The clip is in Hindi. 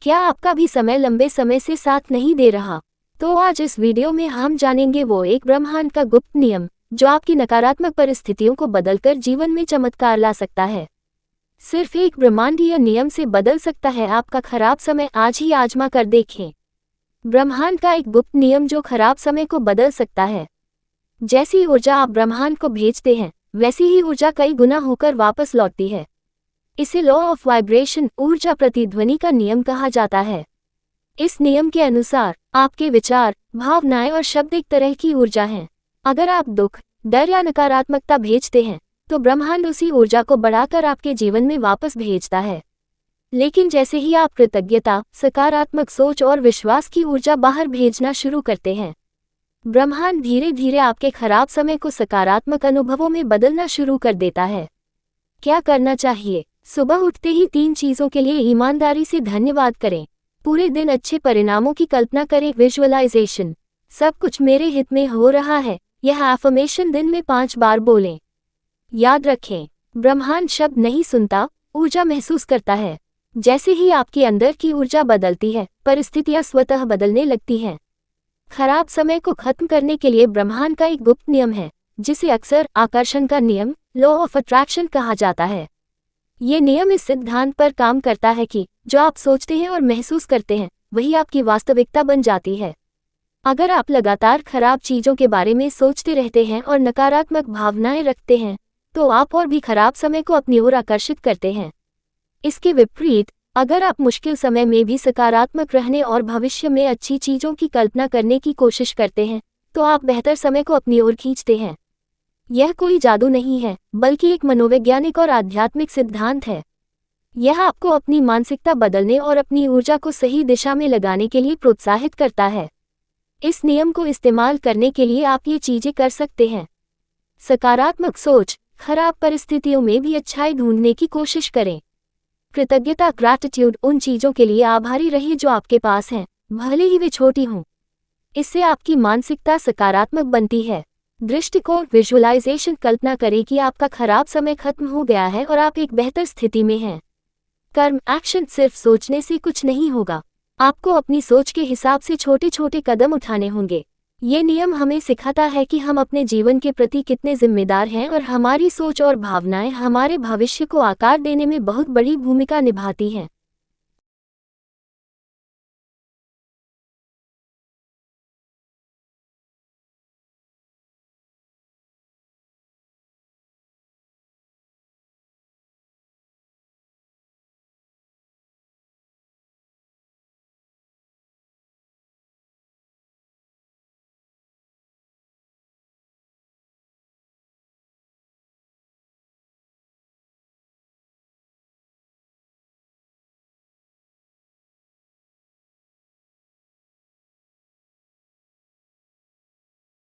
क्या आपका भी समय लंबे समय से साथ नहीं दे रहा? तो आज इस वीडियो में हम जानेंगे वो एक ब्रह्मांड का गुप्त नियम जो आपकी नकारात्मक परिस्थितियों को बदलकर जीवन में चमत्कार ला सकता है। सिर्फ एक ब्रह्मांडीय नियम से बदल सकता है आपका खराब समय। आज ही आजमा कर देखें। ब्रह्मांड का एक गुप्त नियम जो खराब समय को बदल सकता है। जैसी ऊर्जा आप ब्रह्मांड को भेजते हैं, वैसी ही ऊर्जा कई गुना होकर वापस लौटती है। इसे लॉ ऑफ वाइब्रेशन, ऊर्जा प्रतिध्वनि का नियम कहा जाता है। इस नियम के अनुसार आपके विचार, भावनाएं और शब्द एक तरह की ऊर्जा हैं। अगर आप दुख, डर या नकारात्मकता भेजते हैं, तो ब्रह्मांड उसी ऊर्जा को बढ़ाकर आपके जीवन में वापस भेजता है। लेकिन जैसे ही आप कृतज्ञता, सकारात्मक सोच और विश्वास की ऊर्जा बाहर भेजना शुरू करते हैं, ब्रह्मांड धीरे धीरे आपके खराब समय को सकारात्मक अनुभवों में बदलना शुरू कर देता है। क्या करना चाहिए? सुबह उठते ही 3 चीजों के लिए ईमानदारी से धन्यवाद करें। पूरे दिन अच्छे परिणामों की कल्पना करें। विजुअलाइजेशन, सब कुछ मेरे हित में हो रहा है, यह एफर्मेशन दिन में 5 बार बोलें। याद रखें, ब्रह्मांड शब्द नहीं सुनता, ऊर्जा महसूस करता है। जैसे ही आपके अंदर की ऊर्जा बदलती है, परिस्थितियां स्वतः बदलने लगती हैं। खराब समय को खत्म करने के लिए ब्रह्मांड का एक गुप्त नियम है, जिसे अक्सर आकर्षण का नियम, लॉ ऑफ अट्रैक्शन कहा जाता है। ये नियम इस सिद्धांत पर काम करता है कि जो आप सोचते हैं और महसूस करते हैं, वही आपकी वास्तविकता बन जाती है। अगर आप लगातार खराब चीजों के बारे में सोचते रहते हैं और नकारात्मक भावनाएं रखते हैं, तो आप और भी खराब समय को अपनी ओर आकर्षित करते हैं। इसके विपरीत, अगर आप मुश्किल समय में भी सकारात्मक रहने और भविष्य में अच्छी चीजों की कल्पना करने की कोशिश करते हैं, तो आप बेहतर समय को अपनी ओर खींचते हैं। यह कोई जादू नहीं है, बल्कि एक मनोवैज्ञानिक और आध्यात्मिक सिद्धांत है। यह आपको अपनी मानसिकता बदलने और अपनी ऊर्जा को सही दिशा में लगाने के लिए प्रोत्साहित करता है। इस नियम को इस्तेमाल करने के लिए आप ये चीजें कर सकते हैं। सकारात्मक सोच, खराब परिस्थितियों में भी अच्छाई ढूंढने की कोशिश करें। कृतज्ञता, ग्रैटिट्यूड, उन चीजों के लिए आभारी रहिए जो आपके पास हैं, भले ही वे छोटी हों। इससे आपकी मानसिकता सकारात्मक बनती है। दृष्टिकोण, विजुअलाइजेशन, कल्पना करें कि आपका खराब समय खत्म हो गया है और आप एक बेहतर स्थिति में हैं। कर्म, एक्शन, सिर्फ सोचने से कुछ नहीं होगा। आपको अपनी सोच के हिसाब से छोटे छोटे कदम उठाने होंगे। ये नियम हमें सिखाता है कि हम अपने जीवन के प्रति कितने जिम्मेदार हैं और हमारी सोच और भावनाएं हमारे भविष्य को आकार देने में बहुत बड़ी भूमिका निभाती हैं।